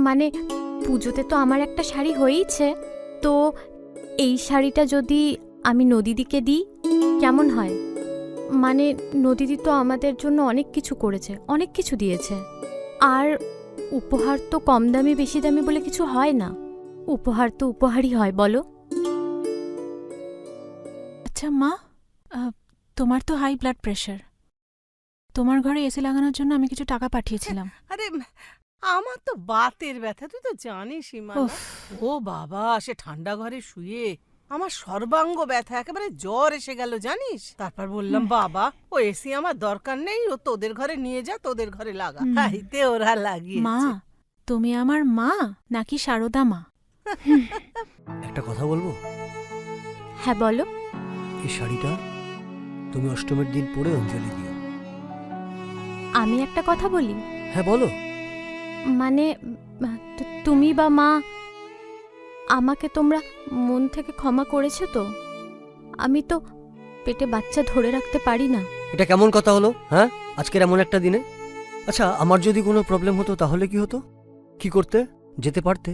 মানে পুজোতে তো আমার একটা শাড়ি হয়েইছে, তো এই শাড়িটা যদি আমি নদীদিকে দিই কেমন হয়? মানে নদীদি তো আমাদের জন্য অনেক কিছু করেছে, অনেক কিছু দিয়েছে। আর উপহার তো কম দামি বেশি দামি বলে কিছু হয় না, উপহার তো উপহারই হয়, বলো? আচ্ছা মা, তোমার তো হাই ব্লাড প্রেশার, তোমার ঘরে এসি লাগানোর জন্য আমি কিছু টাকা পাঠিয়েছিলাম। আরে আমার তো বাতের ব্যথা, তুই তো জানিসই মা। উফ, ও বাবা, সে ঠান্ডা ঘরে শুয়ে আমার সর্বাঙ্গ ব্যথা, একেবারে জ্বর এসে গেল জানিস। তারপর বললাম বাবা, ও এসি আমার দরকার নেই, ও তোদের ঘরে নিয়ে যা, তোদের ঘরে লাগা। হাইতে ওরা মা লাগিয়েছে। তুমি আমার মা নাকি সারদা মা? একটা কথা বলবো? হ্যাঁ বলো। এই শাড়িটা তুমি অষ্টমীর দিন পরে অঞ্জলি দিও। আমি একটা কথা বলি, হ্যাঁ বলো। মানে তুমি বা মা আমাকে তোমরা মন থেকে ক্ষমা করেছো তো? আমি তো পেটে বাচ্চা ধরে রাখতে পারি না। এটা কেমন কথা হলো, হ্যাঁ, আজকের এমন একটা দিনে? আচ্ছা, আমার যদি কোনো প্রবলেম হতো তাহলে কি হতো? কি করতে? যেতে পারতে?